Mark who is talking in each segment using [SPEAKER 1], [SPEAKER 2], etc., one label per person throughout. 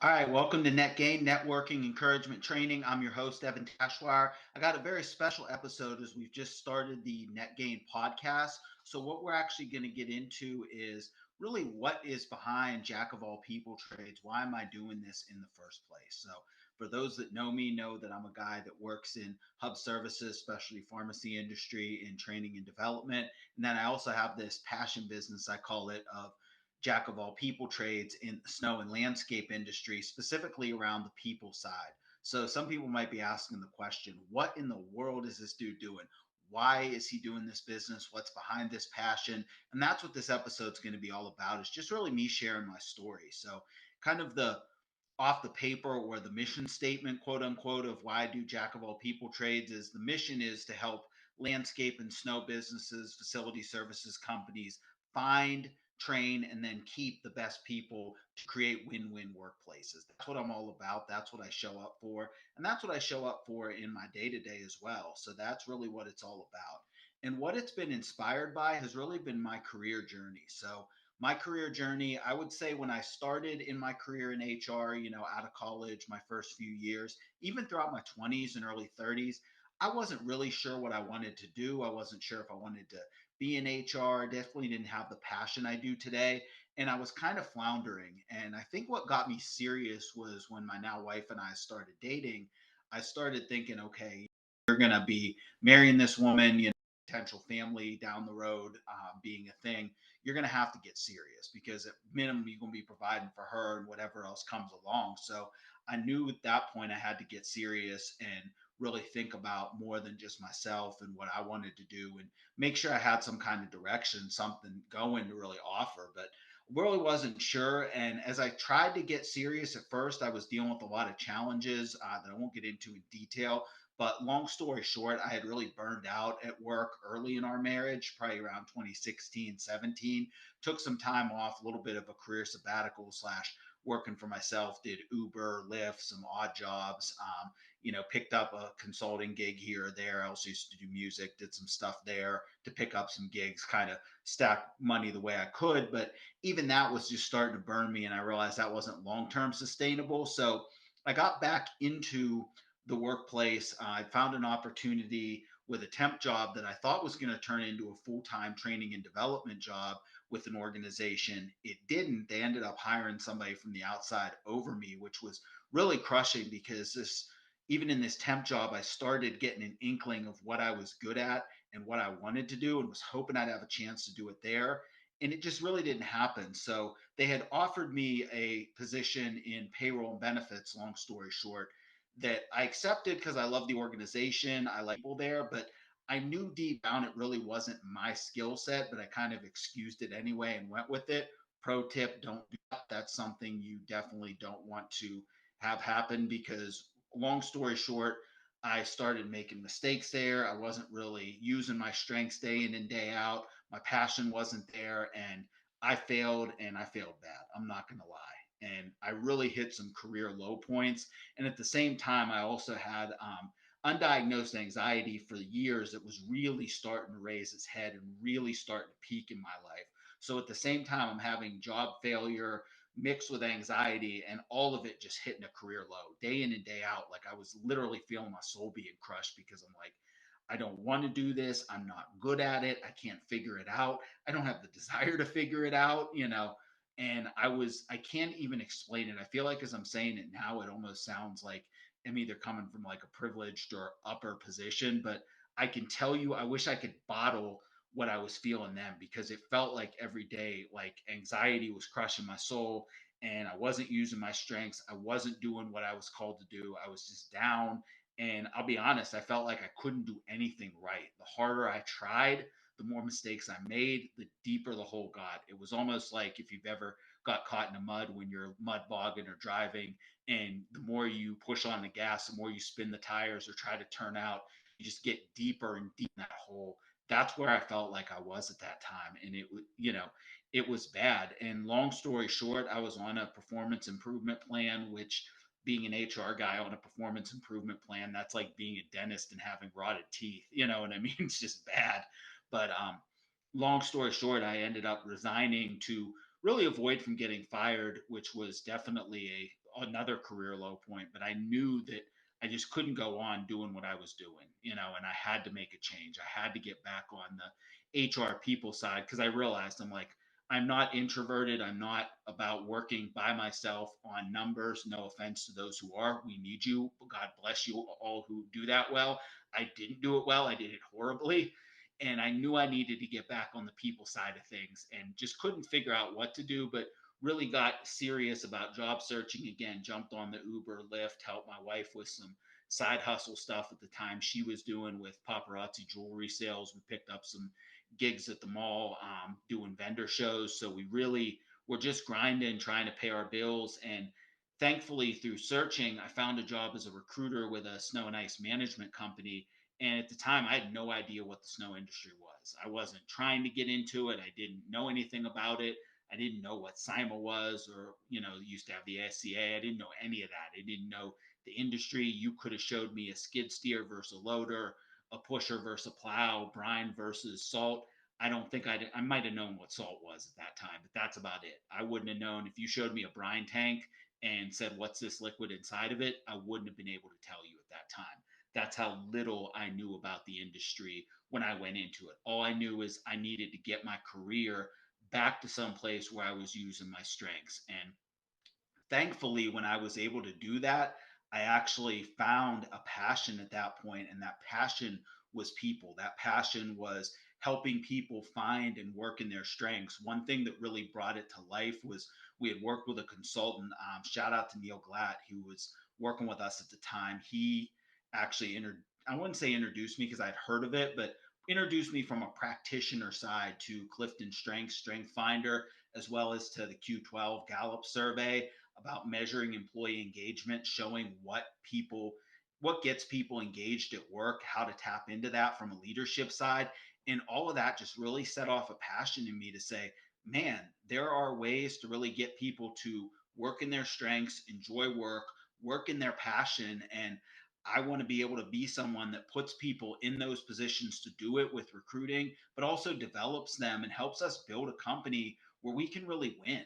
[SPEAKER 1] All right, welcome to Net Gain Networking Encouragement Training. I'm your host, Evan Tachoir. I got a very special episode as we've just started the Net Gain podcast. So, what we're actually going to get into is really what is behind Jack of all people trades. Why am I doing this in the first place? So, for those that know me, know that I'm a guy that works in hub services, especially pharmacy industry, in training and development. And then I also have this passion business, I call it, of jack of all people trades in the snow and landscape industry, specifically around the people side. So some people might be asking the question, what in the world is this dude doing? Why is he doing this business? What's behind this passion? And that's what this episode's going to be all about. Is just really me sharing my story. So kind of the off the paper or the mission statement, quote unquote, of why I do jack of all people trades is the mission is to help landscape and snow businesses, facility services companies find, train, and then keep the best people to create win-win workplaces. That's what I'm all about. That's what I show up for. And that's what I show up for in my day-to-day as well. So that's really what it's all about. And what it's been inspired by has really been my career journey. So my career journey, I would say when I started in my career in HR, out of college, my first few years, even throughout my 20s and early 30s, I wasn't really sure what I wanted to do. I wasn't sure if I wanted to be in HR. Definitely didn't have the passion I do today. And I was kind of floundering. And I think what got me serious was when my now wife and I started dating. I started thinking, okay, you're going to be marrying this woman, potential family down the road being a thing. You're going to have to get serious because at minimum, you're going to be providing for her and whatever else comes along. So I knew at that point I had to get serious and really think about more than just myself and what I wanted to do and make sure I had some kind of direction, something going to really offer. But really wasn't sure. And as I tried to get serious at first, I was dealing with a lot of challenges that I won't get into in detail. But long story short, I had really burned out at work early in our marriage, probably around 2016, 17. Took some time off, a little bit of a career sabbatical slash working for myself, did Uber, Lyft, some odd jobs, picked up a consulting gig here or there. I also used to do music, did some stuff there to pick up some gigs, kind of stack money the way I could. But even that was just starting to burn me. And I realized that wasn't long term sustainable. So I got back into the workplace. I found an opportunity with a temp job that I thought was going to turn into a full time training and development job with an organization. It didn't. They ended up hiring somebody from the outside over me, which was really crushing because even in this temp job, I started getting an inkling of what I was good at and what I wanted to do and was hoping I'd have a chance to do it there. And it just really didn't happen. So they had offered me a position in payroll and benefits, long story short, that I accepted because I love the organization. I like people there, but I knew deep down it really wasn't my skill set, but I kind of excused it anyway and went with it. Pro tip, don't do that. That's something you definitely don't want to have happen because, long story short, I started making mistakes there. I wasn't really using my strengths day in and day out. My passion wasn't there, and I failed, and I failed bad. I'm not going to lie. And I really hit some career low points. And at the same time, I also had undiagnosed anxiety for years that was really starting to raise its head and really starting to peak in my life. So at the same time, I'm having job failure mixed with anxiety and all of it just hitting a career low day in and day out. Like I was literally feeling my soul being crushed because I'm like, I don't want to do this. I'm not good at it. I can't figure it out. I don't have the desire to figure it out. And I can't even explain it. I feel like as I'm saying it now, it almost sounds like I'm either coming from like a privileged or upper position, but I can tell you, I wish I could bottle what I was feeling then because it felt like every day, like anxiety was crushing my soul and I wasn't using my strengths. I wasn't doing what I was called to do. I was just down. And I'll be honest, I felt like I couldn't do anything right. The harder I tried, the more mistakes I made, the deeper the hole got. It was almost like if you've ever got caught in a mud when you're mud bogging or driving, and the more you push on the gas, the more you spin the tires or try to turn out, you just get deeper and deep in that hole. That's where I felt like I was at that time. And it was bad. And long story short, I was on a performance improvement plan, which being an HR guy on a performance improvement plan, that's like being a dentist and having rotted teeth. You know what I mean? It's just bad. But long story short, I ended up resigning to really avoid from getting fired, which was definitely another career low point, but I knew that I just couldn't go on doing what I was doing, and I had to make a change. I had to get back on the HR people side because I realized I'm like, I'm not introverted. I'm not about working by myself on numbers. No offense to those who are. We need you. God bless you all who do that well. I didn't do it well. I did it horribly. And I knew I needed to get back on the people side of things and just couldn't figure out what to do, but really got serious about job searching again. Jumped on the Uber, Lyft, helped my wife with some side hustle stuff at the time she was doing with paparazzi jewelry sales. We picked up some gigs at the mall, doing vendor shows. So we really were just grinding, trying to pay our bills. And thankfully, through searching, I found a job as a recruiter with a snow and ice management company. And at the time, I had no idea what the snow industry was. I wasn't trying to get into it. I didn't know anything about it. I didn't know what SIMA was, or used to have the SCA. I didn't know any of that. I didn't know the industry. You could have showed me a skid steer versus a loader, a pusher versus a plow, brine versus salt. I don't think I might have known what salt was at that time, but that's about it. I wouldn't have known if you showed me a brine tank and said, "What's this liquid inside of it?" I wouldn't have been able to tell you at that time. That's how little I knew about the industry when I went into it. All I knew is I needed to get my career back to some place where I was using my strengths. And thankfully, when I was able to do that, I actually found a passion at that point, and that passion was people. That passion was helping people find and work in their strengths. One thing that really brought it to life was we had worked with a consultant. Shout out to Neil Glatt, who was working with us at the time. He actually I wouldn't say introduced me because I'd heard of it, but introduced me from a practitioner side to Clifton Strength Finder, as well as to the Q12 Gallup survey about measuring employee engagement, showing what gets people engaged at work, how to tap into that from a leadership side. And all of that just really set off a passion in me to say, man, there are ways to really get people to work in their strengths, enjoy work in their passion. And I want to be able to be someone that puts people in those positions to do it with recruiting, but also develops them and helps us build a company where we can really win.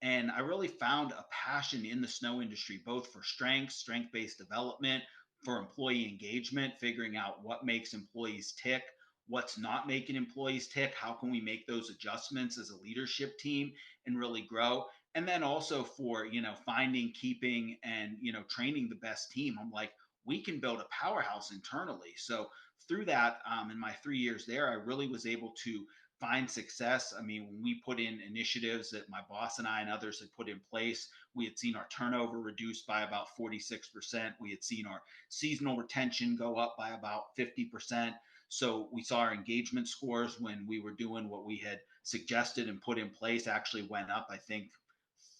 [SPEAKER 1] And I really found a passion in the snow industry, both for strength based development, for employee engagement, figuring out what makes employees tick, what's not making employees tick, how can we make those adjustments as a leadership team and really grow. And then also for, finding, keeping, and, training the best team. I'm like, we can build a powerhouse internally. So through that, in my 3 years there, I really was able to find success. I mean, when we put in initiatives that my boss and I and others had put in place, we had seen our turnover reduced by about 46%. We had seen our seasonal retention go up by about 50%. So we saw our engagement scores when we were doing what we had suggested and put in place actually went up, I think,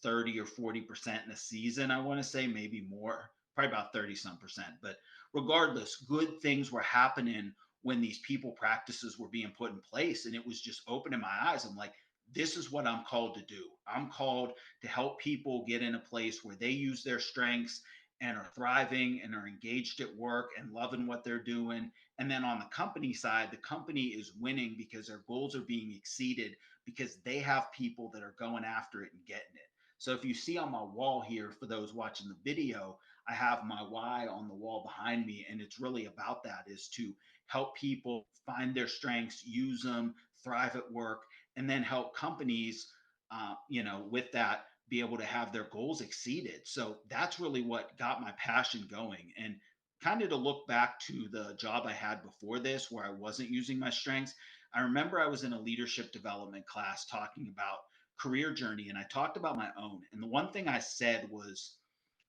[SPEAKER 1] 30 or 40% in a season. I want to say maybe more, probably about 30 some percent. But regardless, good things were happening when these people practices were being put in place. And it was just opening my eyes. I'm like, this is what I'm called to do. I'm called to help people get in a place where they use their strengths and are thriving and are engaged at work and loving what they're doing. And then on the company side, the company is winning because their goals are being exceeded because they have people that are going after it and getting it. So if you see on my wall here, for those watching the video, I have my why on the wall behind me. And it's really about that, is to help people find their strengths, use them, thrive at work, and then help companies, with that, be able to have their goals exceeded. So that's really what got my passion going. And kind of to look back to the job I had before this, where I wasn't using my strengths, I remember I was in a leadership development class talking about career journey, and I talked about my own. And the one thing I said was,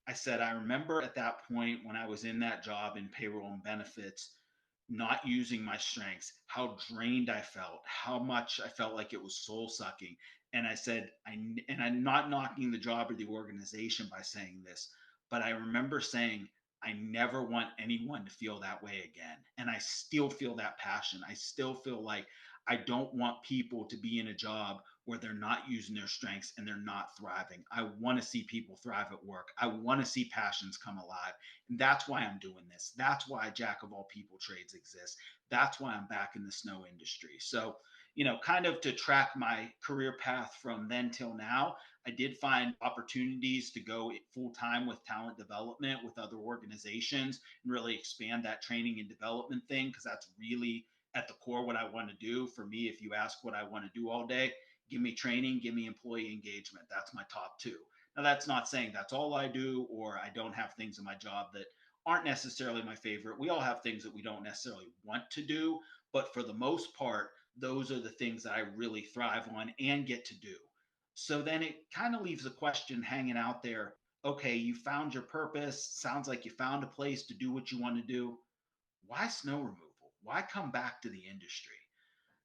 [SPEAKER 1] I remember at that point when I was in that job in payroll and benefits, not using my strengths, how drained I felt, how much I felt like it was soul sucking. And I said, and I'm not knocking the job or the organization by saying this, but I remember saying, I never want anyone to feel that way again. And I still feel that passion. I still feel like I don't want people to be in a job where they're not using their strengths and they're not thriving. I want to see people thrive at work. I want to see passions come alive. And that's why I'm doing this. That's why Jack of all people trades exists. That's why I'm back in the snow industry. So kind of to track my career path from then till now, I did find opportunities to go full time with talent development with other organizations and really expand that training and development thing, because that's really at the core what I want to do. For me, if you ask what I want to do all day, give me training, give me employee engagement. That's my top two. Now, that's not saying that's all I do or I don't have things in my job that aren't necessarily my favorite. We all have things that we don't necessarily want to do, but for the most part, those are the things that I really thrive on and get to do. So then it kind of leaves a question hanging out there. Okay, you found your purpose. Sounds like you found a place to do what you want to do. Why snow removal? Why come back to the industry?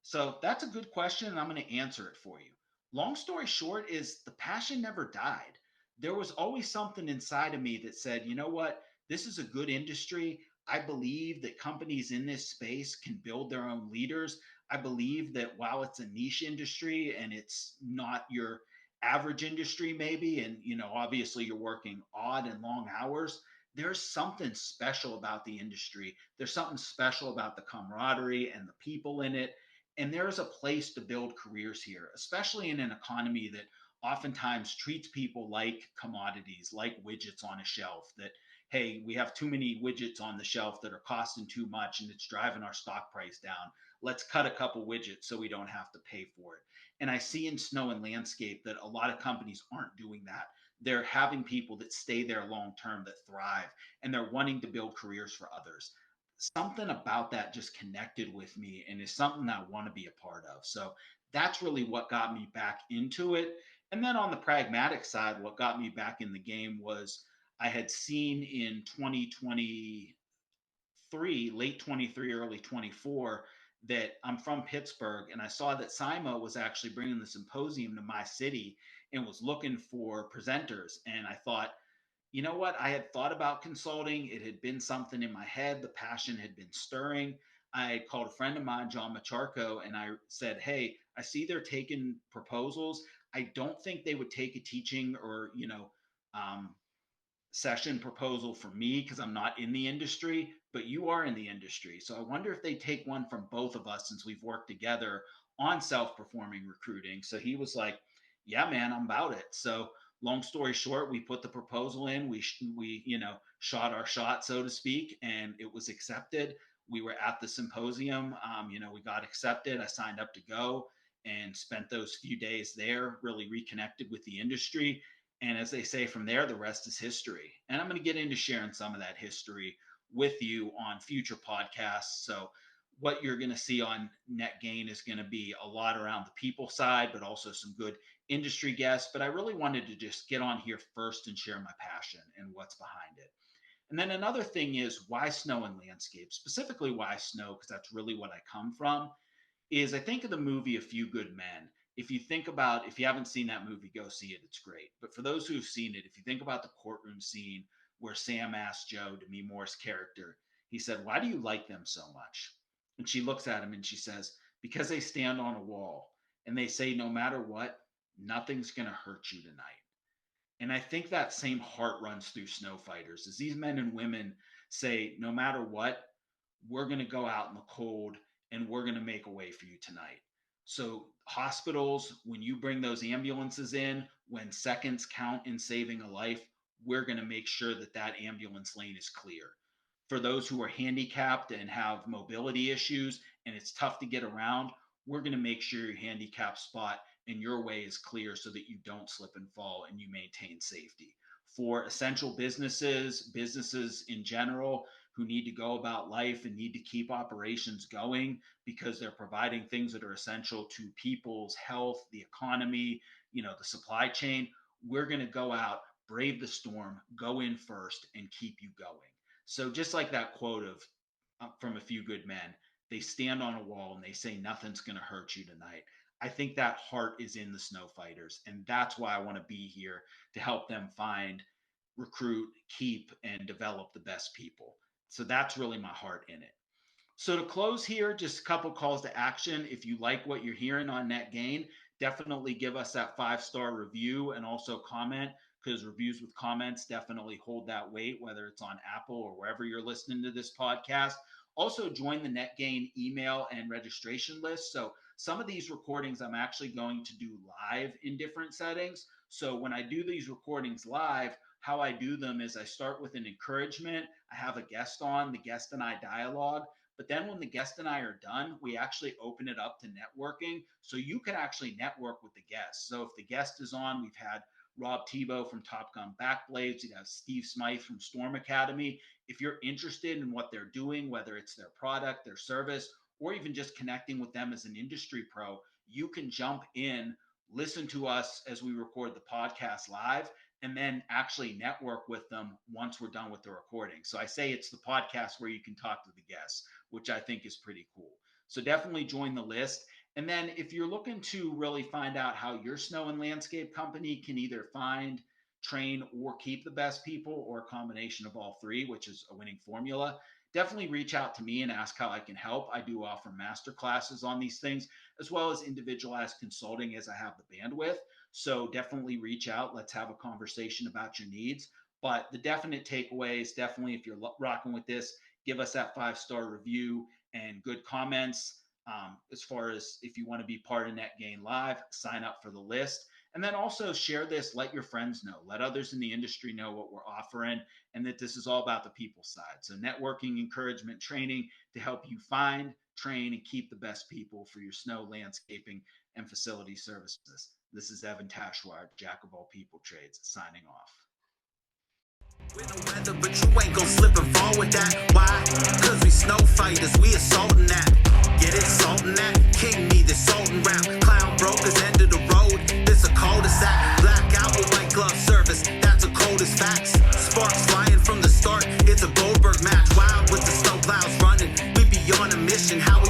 [SPEAKER 1] So that's a good question, and I'm going to answer it for you. Long story short is the passion never died. There was always something inside of me that said, you know what, this is a good industry. I believe that companies in this space can build their own leaders. I believe that while it's a niche industry and it's not your average industry, maybe, and obviously you're working odd and long hours, there's something special about the industry. There's something special about the camaraderie and the people in it, and there is a place to build careers here, especially in an economy that oftentimes treats people like commodities, like widgets on a shelf. That, hey, we have too many widgets on the shelf that are costing too much and it's driving our stock price down. Let's cut a couple widgets so we don't have to pay for it. And I see in snow and landscape that a lot of companies aren't doing that. They're having people that stay there long term, that thrive, and they're wanting to build careers for others. Something about that just connected with me and is something that I want to be a part of. So that's really what got me back into it. And then on the pragmatic side, what got me back in the game was I had seen in 2023, late 23, early 24, that I'm from Pittsburgh, and I saw that SIMA was actually bringing the symposium to my city and was looking for presenters. And I thought, you know what? I had thought about consulting. It had been something in my head. The passion had been stirring. I had called a friend of mine, John Macharko, and I said, hey, I see they're taking proposals. I don't think they would take a teaching or, um, session proposal for me because I'm not in the industry, but you are in the industry. So I wonder if they take one from both of us since we've worked together on self performing recruiting. So he was like, yeah, man, I'm about it. So long story short, we put the proposal in, we shot our shot, so to speak, and it was accepted. We were at the symposium. We got accepted. I signed up to go and spent those few days there, really reconnected with the industry. And as they say, from there, the rest is history. And I'm going to get into sharing some of that history with you on future podcasts. So, what you're going to see on Net Gain is going to be a lot around the people side, but also some good industry guests. But I really wanted to just get on here first and share my passion and what's behind it. And then another thing is why snow and landscape, specifically why snow, because that's really what I come from is I think of the movie A Few Good Men. If you haven't seen that movie, go see it. It's great. But for those who've seen it, if you think about the courtroom scene where Sam asked Joe, Demi Moore's character, he said, why do you like them so much? And she looks at him and she says, because they stand on a wall and they say, no matter what, nothing's going to hurt you tonight. And I think that same heart runs through Snow Fighters as these men and women say, no matter what, we're going to go out in the cold and we're going to make a way for you tonight. So, hospitals, when you bring those ambulances in, when seconds count in saving a life, we're going to make sure that that ambulance lane is clear. For those who are handicapped and have mobility issues and it's tough to get around, we're going to make sure your handicap spot and your way is clear so that you don't slip and fall and you maintain safety. For essential businesses in general, who need to go about life and need to keep operations going because they're providing things that are essential to people's health, the economy, the supply chain. We're going to go out, brave the storm, go in first, and keep you going. So just like that quote of from A Few Good Men, they stand on a wall and they say nothing's going to hurt you tonight. I think that heart is in the Snow Fighters, and that's why I want to be here to help them find, recruit, keep, and develop the best people. So that's really my heart in it. So to close here, just a couple calls to action. If you like what you're hearing on Net Gain, definitely give us that 5-star review and also comment, because reviews with comments definitely hold that weight, whether it's on Apple or wherever you're listening to this podcast. Also, join the Net Gain email and registration list. So some of these recordings I'm actually going to do live in different settings. So when I do these recordings live, how I do them is I start with an encouragement. I have a guest on, the guest and I dialogue. But then when the guest and I are done, we actually open it up to networking. So you can actually network with the guest. So if the guest is on, we've had Rob Tebow from Top Gun Backblades, you have Steve Smythe from Storm Academy. If you're interested in what they're doing, whether it's their product, their service, or even just connecting with them as an industry pro, you can jump in, listen to us as we record the podcast live, and then actually network with them once we're done with the recording. So I say it's the podcast where you can talk to the guests, which I think is pretty cool. So definitely join the list. And then if you're looking to really find out how your snow and landscape company can either find, train, or keep the best people, or a combination of all three, which is a winning formula, definitely reach out to me and ask how I can help. I do offer master classes on these things, as well as individualized consulting as I have the bandwidth. So definitely reach out. Let's have a conversation about your needs. But the definite takeaway is definitely, if you're rocking with this, give us that 5-star review and good comments. As far as if you want to be part of NetGain Live, sign up for the list. And then also share this, let your friends know, let others in the industry know what we're offering, and that this is all about the people side. So networking, encouragement, training to help you find, train, and keep the best people for your snow, landscaping, and facility services. This is Evan Tachoir, Jack of all people trades, signing off.
[SPEAKER 2] With no weather, but you ain't gon' slip and fall with that. Why? Cause we snow fighters, we assaulting that. Get it, salting that. King me, this salting rap. Clown brokers, end of the road. This a cul-de-sac. Blackout with white glove service. That's the coldest facts. Sparks flying from the start. It's a Goldberg match. Wild with the snow clouds running. We be on a mission. How we